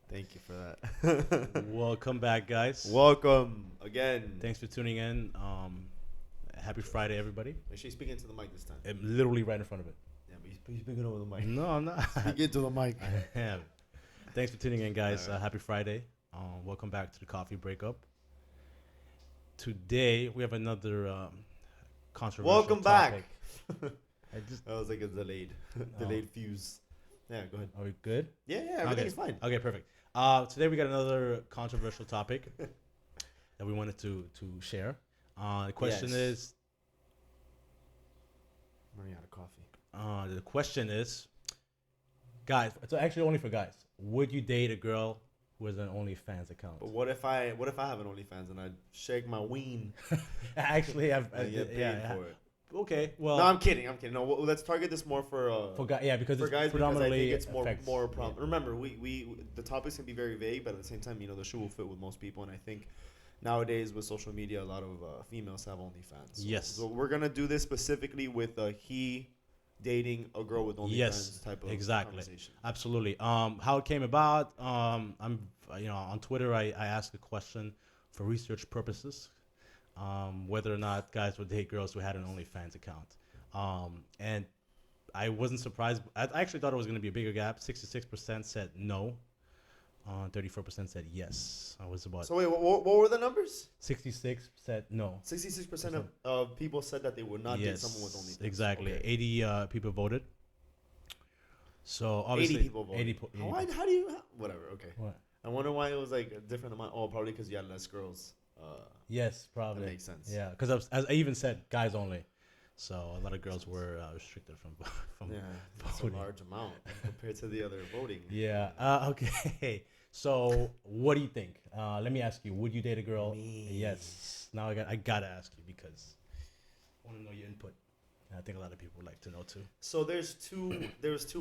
Thank you for that. Welcome back, guys. Welcome again. Thanks for tuning in. Happy Friday, everybody. Make sure you speak into the mic this time. I'm literally right in front of it. Yeah, but he's speaking over the mic. No, I'm not. Speak into the mic. I am. Thanks for tuning in, guys. All right. Happy Friday. Welcome back to the Coffee Breakup. Today we have another controversial Welcome topic. back. That was like a delayed fuse. Yeah, go ahead. Are we good? Yeah, everything's fine. Okay, perfect. Today we got another controversial topic that we wanted to share. The question is. I'm running out of coffee. The question is, guys. It's actually only for guys. Would you date a girl who has an OnlyFans account? But what if I have an OnlyFans and I shake my ween? Actually, I've get paid for it. Okay, well. No, I'm kidding. No, let's target this more for guys. Yeah, because for it's guys, predominantly because I think it's more problem. Yeah. Remember, we the topics can be very vague, but at the same time, the shoe will fit with most people. And I think nowadays with social media, a lot of females have OnlyFans. Yes. So we're gonna do this specifically with he dating a girl with OnlyFans type of conversation. Absolutely. How it came about? I'm on Twitter. I asked a question for research purposes. Whether or not guys would date girls who had an OnlyFans account. And I wasn't surprised. I actually thought it was going to be a bigger gap. 66% said no. 34% said yes. I was about. So wait, what were the numbers? 66 said no. 66% of people said that they would not date someone with OnlyFans. Exactly. Okay. 80 people voted. So obviously 80 people voted. How do you? Whatever. Okay. What? I wonder why it was like a different amount. Oh, probably because you had less girls. Yes, probably. That makes sense. Yeah, because as I even said, guys only. So a lot of girls were restricted from that's a large amount compared to the other voting. Yeah. Okay. So what do you think? Let me ask you. Would you date a girl? Me. Yes. Now I gotta ask you because I want to know your input. And I think a lot of people would like to know too. So there's two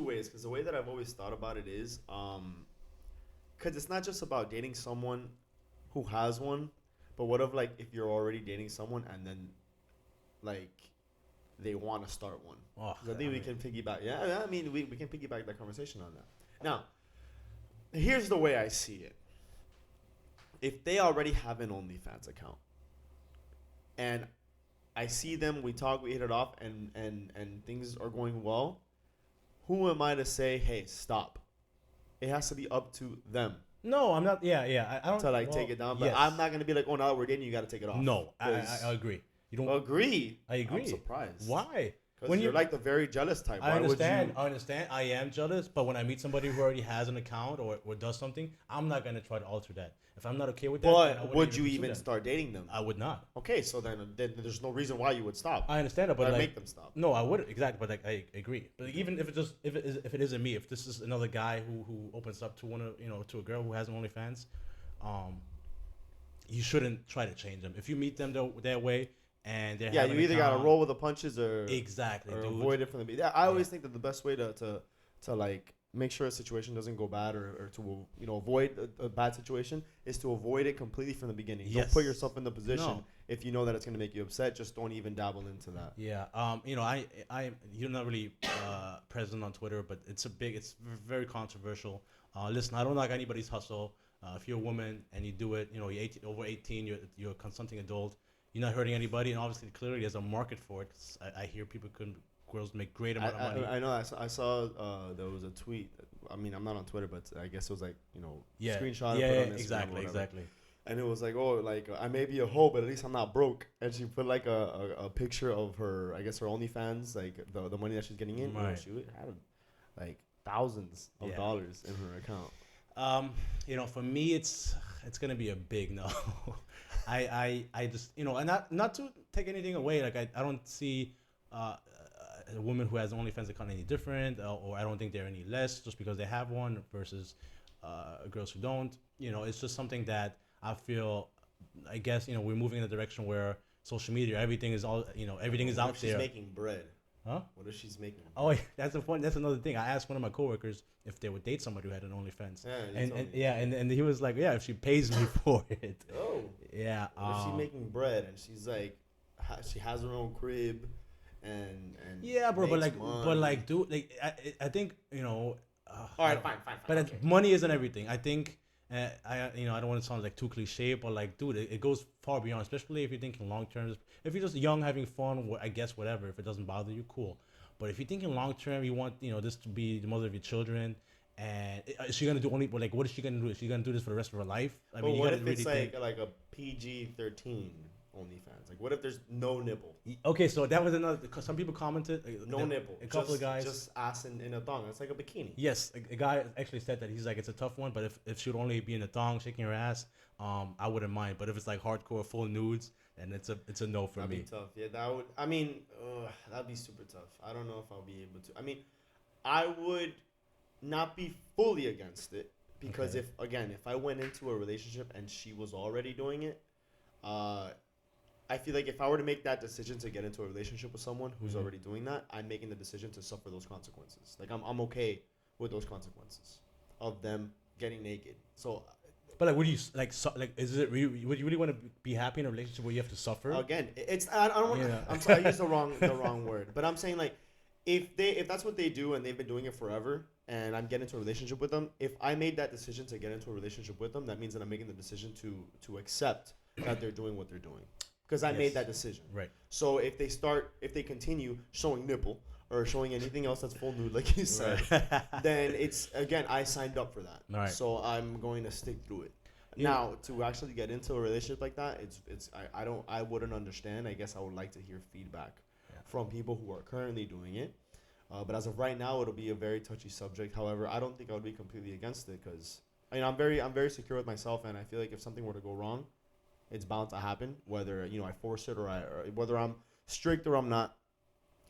ways, because the way that I've always thought about it is because it's not just about dating someone who has one. But what if you're already dating someone and then, they want to start one? Oh, I think we can piggyback. Yeah, I mean, we can piggyback that conversation on that. Now, here's the way I see it. If they already have an OnlyFans account, and I see them, we talk, we hit it off, and things are going well, who am I to say, hey, stop? It has to be up to them. No, I'm not. Yeah. I don't to take it down, but yes. I'm not gonna be like, oh, now that we're dating, you got to take it off. No, I agree. You don't agree. I agree. I'm surprised. Why? Because you're like the very jealous type. I understand. I am jealous, but when I meet somebody who already has an account or does something, I'm not gonna try to alter that. If I'm not okay with that, but would you even start dating them? I would not. Okay, so then there's no reason why you would stop. I understand it, but make them stop. No, I wouldn't exactly, but I agree. But even if it isn't me, if this is another guy who opens up to to a girl who has an OnlyFans, you shouldn't try to change them. If you meet them their way and they're you either gotta roll with the punches or avoid it from the beginning. I always think that the best way to make sure a situation doesn't go bad or to avoid a bad situation is to avoid it completely from the beginning. Yes. Don't put yourself in the position if you know that it's going to make you upset. Just don't even dabble into that. Yeah. You're not really present on Twitter, but it's very controversial. Listen, I don't like anybody's hustle. If you're a woman and you do it, you're over 18, you're a consenting adult. You're not hurting anybody, and obviously clearly there's a market for it. I hear girls make great amount of money. I know. I saw there was a tweet. I mean, I'm not on Twitter, but I guess it was screenshot. Yeah, and put on exactly. And it was I may be a hoe, but at least I'm not broke. And she put a picture of her, I guess her OnlyFans, the money that she's getting in. Right. She had thousands of dollars in her account. For me, it's gonna be a big no. I just and not to take anything away. I don't see a woman who has an OnlyFans account any different, or I don't think they're any less just because they have one versus girls who don't. It's just something that I feel. I guess we're moving in a direction where social media, everything is all everything is out there. She's making bread. Huh? What if she's making? Oh, that's another thing. I asked one of my coworkers if they would date somebody who had an OnlyFans. And he was like, yeah, if she pays me for it. Oh. Yeah. What if she's making bread and she's like, she has her own crib, and yeah, bro. But dude, I think All right, fine. But Okay. money isn't everything. I think I don't want to sound like too cliche, but like, dude, it goes far beyond. Especially if you're thinking long term. If you're just young, having fun, I guess whatever. If it doesn't bother you, cool. But if you're thinking long term, you want this to be the mother of your children, and is she gonna do only like what is she gonna do? Is she gonna do this for the rest of her life? I But mean, you what gotta if it's really think. like a PG-13 OnlyFans? Like, what if there's no nipple? Okay, so that was another. Cause some people commented. No nipple. A couple of guys. Just ass in a thong. It's like a bikini. Yes, a guy actually said that he's like it's a tough one, but if she would only be in a thong shaking her ass, I wouldn't mind. But if it's like hardcore full nudes, then it's a no for That'd me. be tough. Yeah, that would. I mean, that'd be super tough. I don't know if I'll be able to. I mean, I would not be fully against it because Okay. if I went into a relationship and she was already doing it, I feel like if I were to make that decision to get into a relationship with someone who's already doing that, I'm making the decision to suffer those consequences. Like I'm okay with those consequences of them getting naked. So But like, would you like? Is it really? Would you really want to be happy in a relationship where you have to suffer? again, it's I don't want. Yeah. I'm sorry, I used the wrong word. But I'm saying like, if that's what they do and they've been doing it forever, and I'm getting into a relationship with them, if I made that decision to get into a relationship with them, that means that I'm making the decision to accept that they're doing what they're doing, because I made Yes. that decision. Right. So if they continue showing nipple or showing anything else that's full nude, like you said, then it's again I signed up for that. Right. So I'm going to stick through it. Yeah. Now to actually get into a relationship like that, I wouldn't understand. I guess I would like to hear feedback from people who are currently doing it. But as of right now, it'll be a very touchy subject. However, I don't think I would be completely against it because I'm very secure with myself, and I feel like if something were to go wrong, it's bound to happen. Whether I force it or whether I'm strict or I'm not,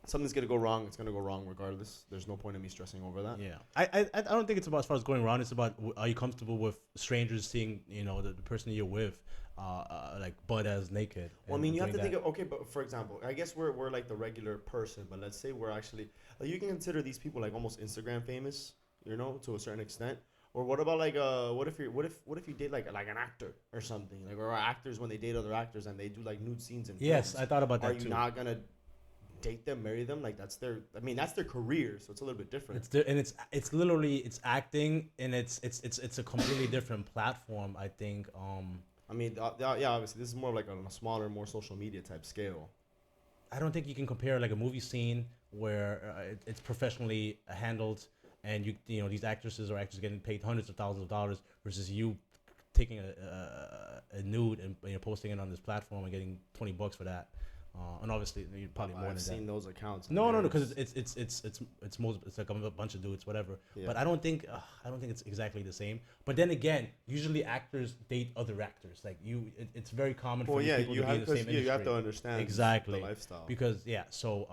something's gonna go wrong. It's gonna go wrong regardless. There's no point in me stressing over that. Yeah, I don't think it's about as far as going around. It's about are you comfortable with strangers seeing the person you're with, like butt as naked. Well, I mean, you have to doing think of, okay, but for example, I guess we're like the regular person, but let's say we're actually, like, you can consider these people like almost Instagram famous, to a certain extent. Or what about like what if you date like an actor or something, like, or actors when they date other actors and they do like nude scenes in Yes, films. I thought about Are that you too. not gonna date them, marry them? Like that's their career, so it's a little bit different. It's literally it's acting, and it's a completely different platform. I think. I mean, yeah, obviously this is more like on a smaller, more social media type scale. I don't think you can compare like a movie scene where it's professionally handled, and these actresses or actors getting paid hundreds of thousands of dollars versus you taking a nude and posting it on this platform and getting $20 for that. And obviously you probably more I've than seen that. those accounts. No, because it's like a bunch of dudes, whatever. Yeah. But I don't think it's exactly the same. But then again, usually actors date other actors. Like it's very common for Well, these yeah, people you to be in have the same industry. you have to understand Exactly the lifestyle. because so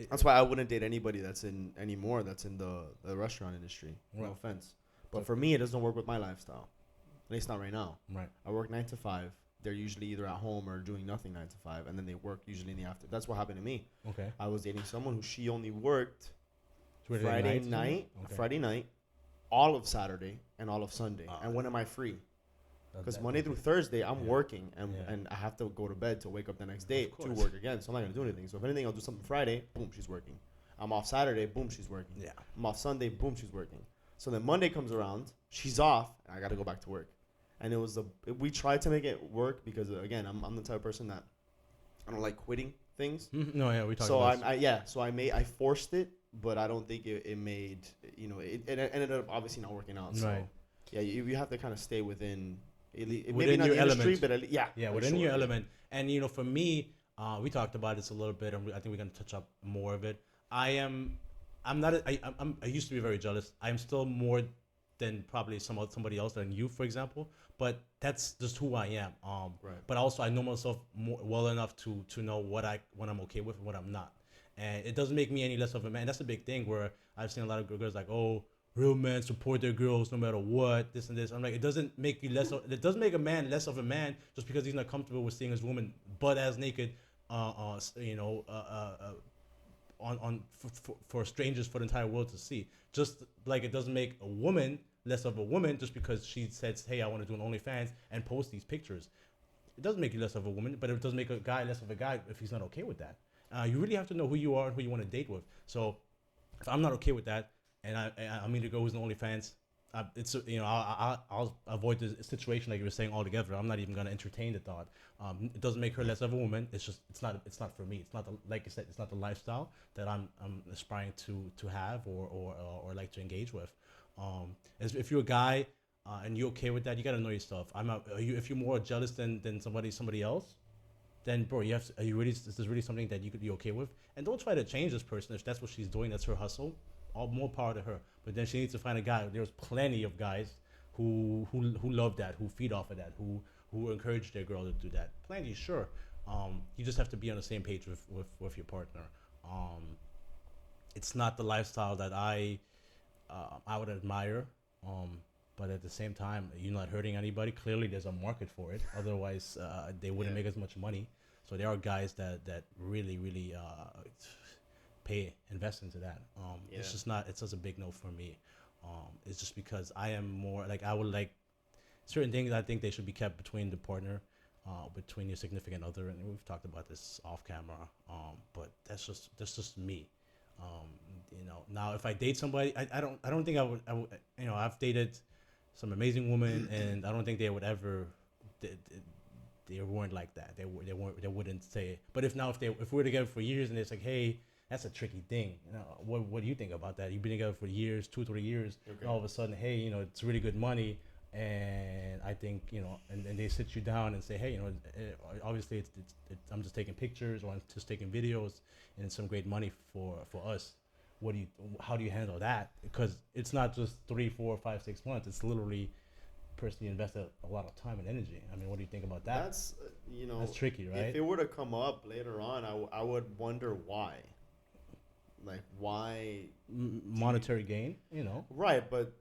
That's why I wouldn't date anybody that's in the restaurant industry. No Right. offense, but for me, it doesn't work with my lifestyle. At least not right now. right. I work 9 to 5. They're usually either at home or doing nothing 9 to 5, and then they work usually in the after. That's what happened to me. Okay. I was dating someone who she only worked Friday Friday night, all of Saturday, and all of Sunday. Ah. And when am I free? Because Monday through Thursday, I'm working, and I have to go to bed to wake up the next day to course. work again. So I'm not going to do anything. So if anything, I'll do something Friday, boom, she's working. I'm off Saturday, boom, she's working. Yeah. I'm off Sunday, boom, she's working. So then Monday comes around, she's off, and I got to go back to work. And we tried to make it work because, again, I'm the type of person that I don't like quitting things. No, yeah, we talked So about this. I forced it, but I don't think it made, it ended up obviously not working out. So Right. yeah, you have to kind of stay within maybe Within not your the industry, element. but yeah, Within sure, your yeah. element. And for me, we talked about this a little bit, and I think we're gonna touch up more of it. I'm not. I used to be very jealous. I'm still more than probably somebody else than you, for example. But that's just who I am. Right. But also, I know myself well enough to know what I'm okay with and what I'm not. And it doesn't make me any less of a man. That's a big thing where I've seen a lot of girls like, oh, real men support their girls no matter what, this and this. I'm like, it doesn't make you less. It doesn't make a man less of a man just because he's not comfortable with seeing his woman butt ass naked, for strangers for the entire world to see. Just like it doesn't make a woman less of a woman just because she says, hey, I want to do an OnlyFans and post these pictures. It doesn't make you less of a woman, but it does make a guy less of a guy if he's not okay with that. You really have to know who you are and who you want to date with. So if I'm not okay with that, and I meet a girl who's an OnlyFans, it's I'll avoid the situation like you were saying altogether. I'm not even gonna entertain the thought. It doesn't make her less of a woman. It's just it's not for me. It's not the, like I said, it's not the lifestyle that I'm aspiring to have or like to engage with. As if you're a guy and you're okay with that, you gotta know your stuff. If you're more jealous than somebody else, then bro, are you really, is this really something that you could be okay with? And don't try to change this person if that's what she's doing. That's her hustle. All more power to her. But then she needs to find a guy. There's plenty of guys who love that, who feed off of that, who encourage their girl to do that. Plenty, sure. You just have to be on the same page with your partner. It's not the lifestyle that I would admire. But at the same time, you're not hurting anybody. Clearly, there's a market for it. Otherwise, they wouldn't make as much money. So there are guys that really invest into that. It's just not. It's just a big no for me. It's just because I am more like I would like certain things. I think they should be kept between the partner, between your significant other, and we've talked about this off camera. But that's just me. Now if I date somebody, I don't think I would. I've dated some amazing women, and I don't think they would ever. They weren't like that. They wouldn't say it. But if we're together for years and it's like, hey, that's a tricky thing. What do you think about that? You've been together for years, 2-3 years, and all of a sudden, hey, it's really good money, and I think and they sit you down and say, hey, obviously it's I'm just taking pictures or I'm just taking videos, and it's some great money for us. How do you handle that? Because it's not just 3, 4, 5, 6 months. It's literally personally invested a lot of time and energy. I mean, what do you think about that? That's that's tricky, right? If it were to come up later on, I would wonder why. Like why monetary gain, Right, but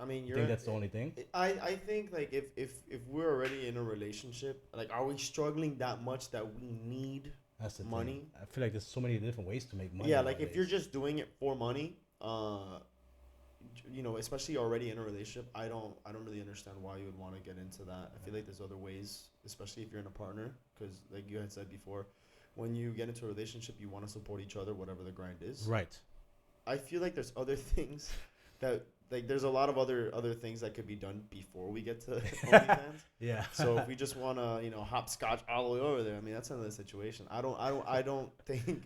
I mean, you think that's the only thing? I think like if we're already in a relationship, like are we struggling that much that we need that's the money? Thing. I feel like there's so many different ways to make money. Yeah, like if you're just doing it for money, especially already in a relationship, I don't really understand why you would want to get into that. I feel like there's other ways, especially if you're in a partner, because like you had said before, when you get into a relationship, you want to support each other, whatever the grind is. Right. I feel like there's other things that like there's a lot of other things that could be done before we get to OnlyFans. Yeah. So if we just want to hopscotch all the way over there, I mean that's another situation. I don't think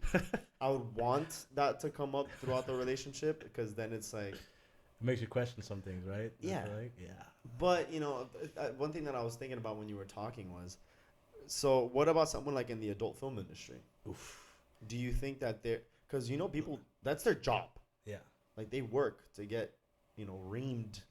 I would want that to come up throughout the relationship, because then it's like it makes you question some things, right? Yeah. Yeah. But one thing that I was thinking about when you were talking was, so what about someone like in the adult film industry? Oof. Do you think that because people, that's their job. Yeah. Like they work to get reamed.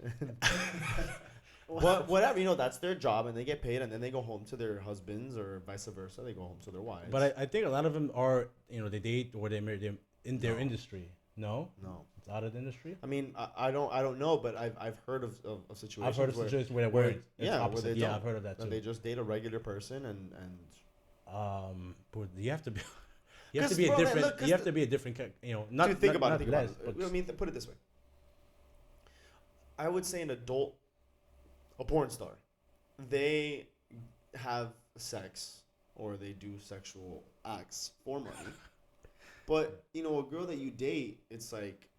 But whatever, that's their job, and they get paid, and then they go home to their husbands, or vice versa. They go home to their wives. But I think a lot of them are, they date or they marry them in their industry. No, it's out of the industry. I mean, I don't know, but I've heard of situations. I've heard of situations where they don't. I've heard of that too. And they just date a regular person, and but you have to be. You have to be a different. You have to be a different. Not to think about it. I mean, put it this way. I would say a porn star, they have sex or they do sexual acts for money. But, a girl that you date, it's like,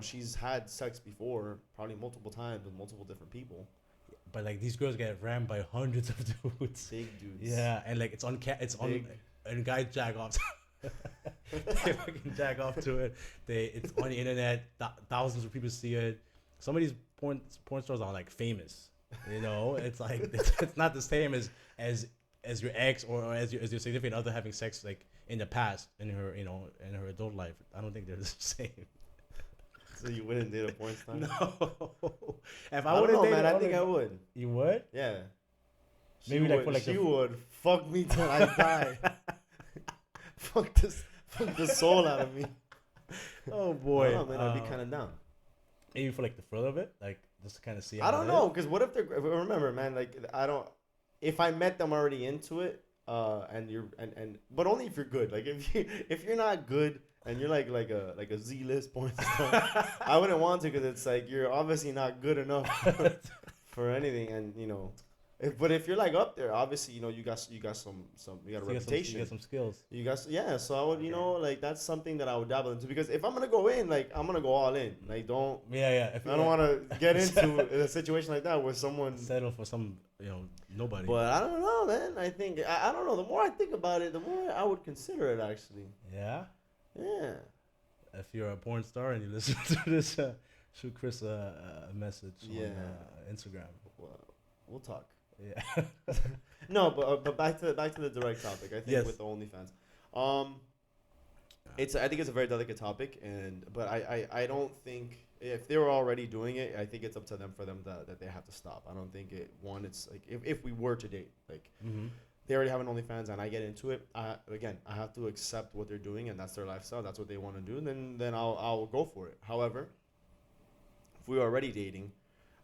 she's had sex before, probably multiple times with multiple different people. But like these girls get rammed by hundreds of dudes. Big dudes. Yeah, and like it's on, and guys jack off. They fucking jack off to it. It's on the internet. Thousands of people see it. Some of these porn stars are like famous. It's like it's not the same as your ex or as your significant other having sex like in the past in her in her adult life. I don't think they're the same. So you wouldn't date a porn star? No. If I wouldn't date, man, I think I would. You would? Yeah. Maybe she would fuck me till I die. fuck the soul out of me. Oh boy. I don't know, man. I'd be kind of down. Maybe for like the thrill of it, like just to kind of see. I don't know, because what if remember, man, like if I met them already into it, but only if you're good. Like if you're not good and you're like a Z-list porn star, I wouldn't want to, because it's like you're obviously not good enough for anything, and But if you're like up there, obviously, you got some you got a So reputation. you get some skills. You got yeah. So I would, Okay. like that's something that I would dabble into because if I'm gonna go in, like I'm gonna go all in. Like don't Yeah. If I don't want to get into a situation like that with someone. settle for some, nobody. But I don't know, man. I don't know. The more I think about it, the more I would consider it actually. Yeah. Yeah. If you're a porn star and you listen to this, shoot Chris a message Yeah. on Instagram. Well, we'll talk. Yeah. No, but back to the direct topic. I think Yes. with the OnlyFans, I think it's a very delicate topic, but I don't think if they were already doing it, I think it's up to them that they have to stop. I don't think it's like if we were to date, like Mm-hmm. they already have an OnlyFans and I get into it. I have to accept what they're doing and that's their lifestyle. That's what they want to do. Then I'll go for it. However, if we were already dating,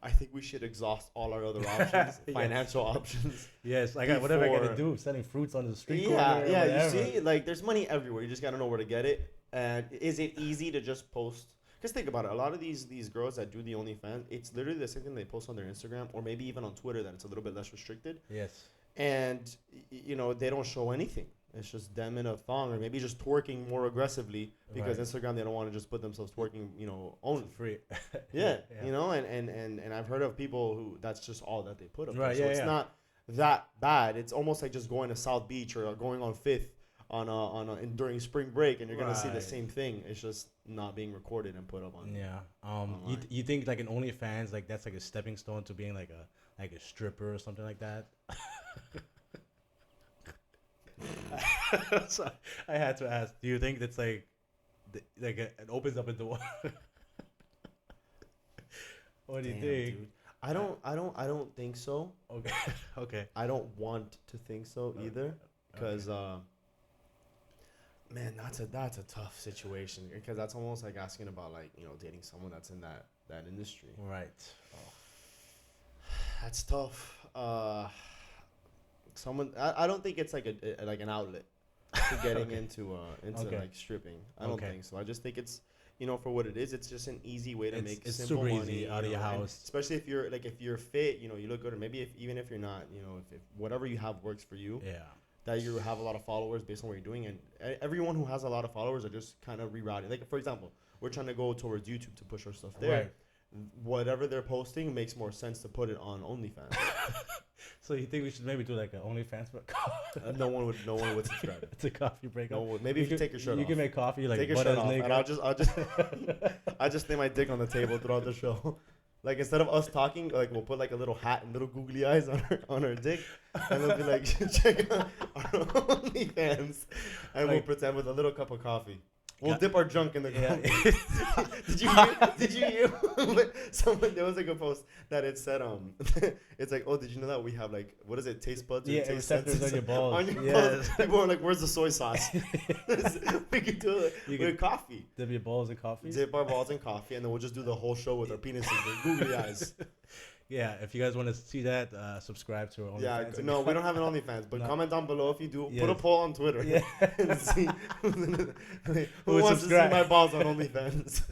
I think we should exhaust all our other options, Yes. financial options. Yes, I got whatever I got to Before- do. Selling fruits on the street Yeah, corner. yeah. Whatever. You see, like there's money everywhere. You just gotta know where to get it. And is it easy to just post? Because think about it. A lot of these girls that do the OnlyFans, it's literally the same thing they post on their Instagram or maybe even on Twitter. That it's a little bit less restricted. Yes. And they don't show anything. It's just them in a thong or maybe just twerking more aggressively because Right. Instagram they don't want to just put themselves twerking, only. Free. Yeah, Yeah. and I've heard of people who that's just all that they put up. Right, There. So yeah, it's yeah. not that bad. It's almost like just going to South Beach or going on Fifth during spring break and you're gonna see the Right. same thing. It's just not being recorded and put up on. Yeah. Online. You think like an OnlyFans like that's like a stepping stone to being like a stripper or something like that? So I had to ask. Do you think that's like it opens up a door? What do you Damn, think? dude. I don't think so. Okay. Okay. I don't want to think so either, because man, that's a tough situation because that's almost like asking about like dating someone that's in that industry. Right. That's tough. I don't think it's like like an outlet to getting Okay. into Okay. like stripping. I don't Okay. think so. I just think it's for what it is. It's just an easy way to make It's simple super money easy out of your and house. especially if you're fit. You look good, or maybe even if you're not, if whatever you have works for you. Yeah. That you have a lot of followers based on what you're doing, and everyone who has a lot of followers are just kind of rerouting. Like for example, we're trying to go towards YouTube to push our stuff there. Right. Whatever they're posting makes more sense to put it on OnlyFans. So you think we should maybe do like an OnlyFans for No one would subscribe. it's a coffee break? No one would. Maybe if you take your shirt you off. can make coffee like Take your butt shirt ass off, naked. and I'll just lay my dick on the table throughout the show. Like instead of us talking, like we'll put like a little hat and little googly eyes on her dick, and we'll be like, check out our OnlyFans, and we'll Like- pretend with a little cup of coffee. We'll Got- dip our junk in the Yeah. coffee. Did you hear? Someone there was like a post that it said it's like, oh, did you know that we have like what is it, taste buds or Yeah, taste receptors senses on your balls. on your Yes. balls? People are like, where's the soy sauce? We could do it You with could- coffee. Dip your balls in coffee. Dip our balls in coffee, and then we'll just do the whole show with our penises and googly eyes. Yeah, if you guys want to see that, subscribe to our OnlyFans. Yeah, no, we don't have an OnlyFans, but No. comment down below if you do. Put a Yes. poll on Twitter Yeah. and see who would wants to see subscribe. my balls on OnlyFans.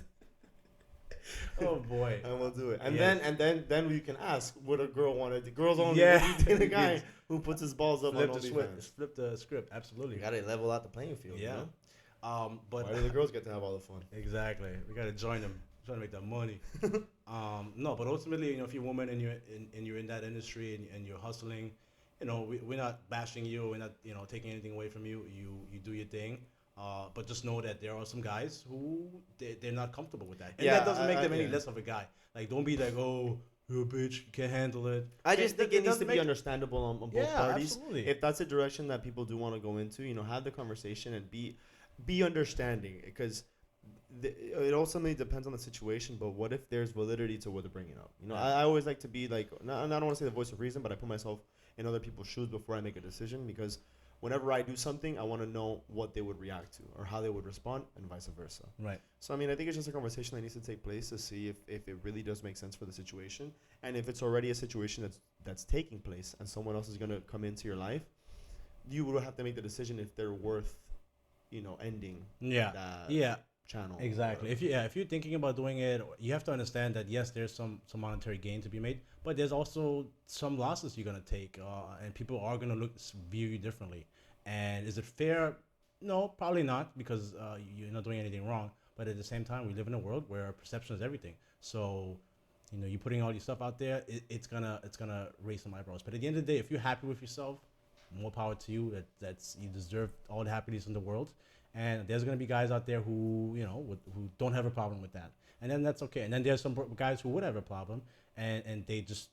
Oh boy. And we'll do it. And Yes. then we can ask, would a girl want to? Girls only. Yeah. Would you date a guy who puts his balls up Flip on the script. OnlyFans? Flip the script. Absolutely. You gotta level out the playing field. Yeah. You know? But Why do the girls get to have all the fun? exactly, we gotta join them. Trying to make that money. No, but ultimately, if you're a woman and you're in that industry and you're hustling, we're not bashing you. We're not taking anything away from you. You do your thing. But just know that there are some guys who they're not comfortable with that, and Yeah, that doesn't make them any yeah. less of a guy. Like, don't be like, oh, you're a bitch, you can't handle it. I just think it needs doesn't to be make- understandable on both Yeah, parties. absolutely. If that's a direction that people do want to go into, have the conversation and be understanding, because it ultimately depends on the situation. But what if there's validity to what they're bringing up? I always like to be like, I don't want to say the voice of reason, but I put myself in other people's shoes before I make a decision, because whenever I do something, I want to know what they would react to or how they would respond, and vice versa. Right. So, I mean, I think it's just a conversation that needs to take place to see if it really does make sense for the situation. And if it's already a situation that's taking place and someone else is going to come into your life, you will have to make the decision if they're worth, ending. Yeah. That. Yeah. channel. Exactly. If you're thinking about doing it, you have to understand that yes, there's some monetary gain to be made, but there's also some losses you're gonna take, and people are gonna view you differently. And is it fair? No, probably not, because you're not doing anything wrong. But at the same time, we live in a world where perception is everything. So, you're putting all your stuff out there. It's gonna raise some eyebrows. But at the end of the day, if you're happy with yourself, more power to you. That's you deserve all the happiness in the world. And there's gonna be guys out there who who don't have a problem with that, and then that's okay. And then there's some guys who would have a problem, and they just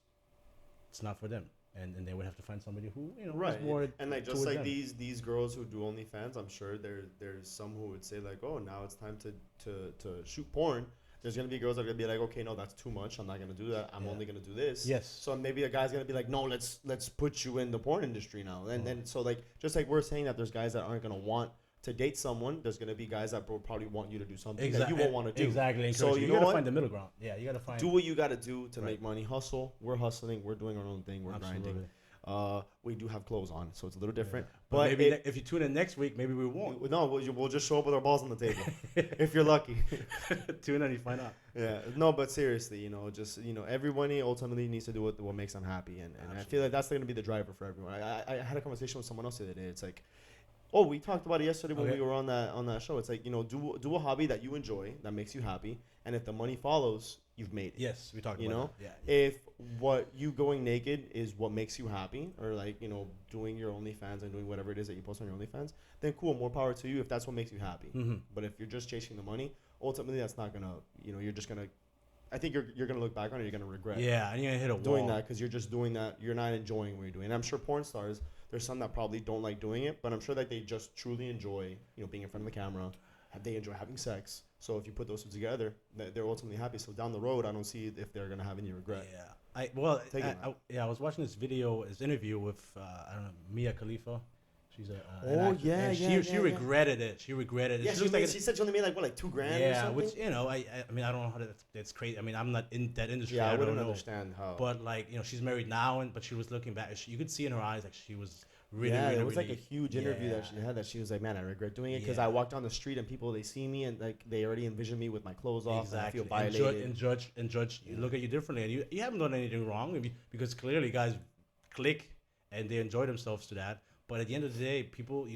it's not for them, and they would have to find somebody who right. is more and like just like them. these girls who do OnlyFans, I'm sure there's some who would say like, oh, now it's time to shoot porn. There's gonna be girls that are gonna be like, okay, no, that's too much. I'm not gonna do that. I'm only gonna do this. Yes. So maybe a guy's gonna be like, no, let's put you in the porn industry now. And then so like just like we're saying that there's guys that aren't gonna want to date someone, there's gonna be guys that will probably want you to do something that you won't want to do. Exactly. So you gotta find the middle ground. Yeah, you gotta find. Do what you gotta do to make money. Hustle. We're hustling. We're doing our own thing. We're grinding. We do have clothes on, so it's a little different. Yeah. But maybe if you tune in next week, maybe we won't. No, we'll just show up with our balls on the table, if you're lucky. Tune in and you find out. Yeah, no, but seriously, just everybody ultimately needs to do what makes them happy, and I feel like that's going to be the driver for everyone. I had a conversation with someone else the other day. It's like, oh, we talked about it yesterday when we were on that show. It's like do a hobby that you enjoy, that makes you happy, and if the money follows, you've made it. Yes, we talked about that. Yeah. If what you going naked is what makes you happy, or like doing your OnlyFans and doing whatever it is that you post on your OnlyFans, then cool, more power to you if that's what makes you happy. Mm-hmm. But if you're just chasing the money, ultimately that's not gonna you're just gonna. I think you're gonna look back on it, you're gonna regret. Yeah, and you're gonna hit a wall doing that because you're just doing that. You're not enjoying what you're doing. And I'm sure porn stars, there's some that probably don't like doing it, but I'm sure that they just truly enjoy being in front of the camera. They enjoy having sex. So if you put those two together, they're ultimately happy. So down the road, I don't see if they're gonna have any regret. Yeah, I was watching this interview with I don't know, Mia Khalifa. She's she regretted it. She regretted it. Yeah, she said she only made like $2,000 or something. Which I mean I don't know how that's crazy. I mean I'm not in that industry. Yeah, I wouldn't don't understand how. But she's married now, but she was looking back. You could see in her eyes like she was really. It was like a huge interview that she had that she was like, man, I regret doing it because I walk down the street and people they see me and like they already envision me with my clothes off. Exactly. And I feel violated. And judge look at you differently, and you haven't done anything wrong because clearly guys click and they enjoy themselves to that. But at the end of the day, people,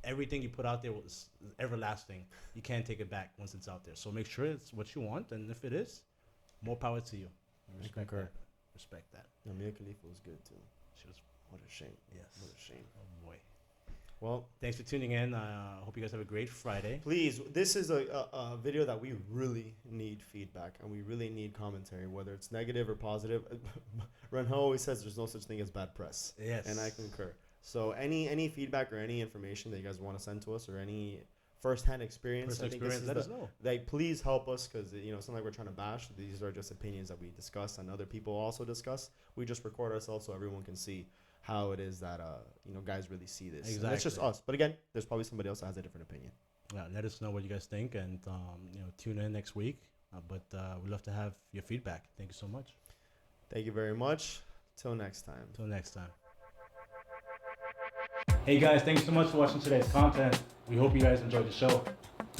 everything you put out there was everlasting. You can't take it back once it's out there. So make sure it's what you want, and if it is, more power to you. Respect that. No, Mia Khalifa was good too. She was. What a shame. Yes. What a shame. Oh boy. Well, thanks for tuning in. I hope you guys have a great Friday. Please, this is a video that we really need feedback and we really need commentary, whether it's negative or positive. Renho always says there's no such thing as bad press. Yes. And I concur. So any feedback or any information that you guys want to send to us or any first-hand experience, let us know. Like, please help us because it's not like we're trying to bash. These are just opinions that we discuss and other people also discuss. We just record ourselves so everyone can see how it is that guys really see this. Exactly. And it's just us. But again, there's probably somebody else that has a different opinion. Yeah, let us know what you guys think and tune in next week. But we'd love to have your feedback. Thank you so much. Thank you very much. Till next time. Hey guys, thanks so much for watching today's content. We hope you guys enjoyed the show.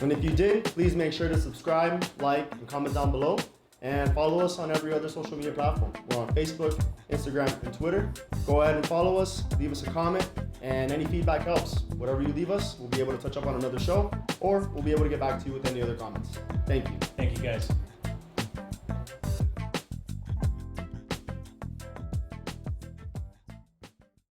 And if you did, please make sure to subscribe, like, and comment down below. And follow us on every other social media platform. We're on Facebook, Instagram, and Twitter. Go ahead and follow us, leave us a comment, and any feedback helps. Whatever you leave us, we'll be able to touch up on another show, or we'll be able to get back to you with any other comments. Thank you. Thank you guys.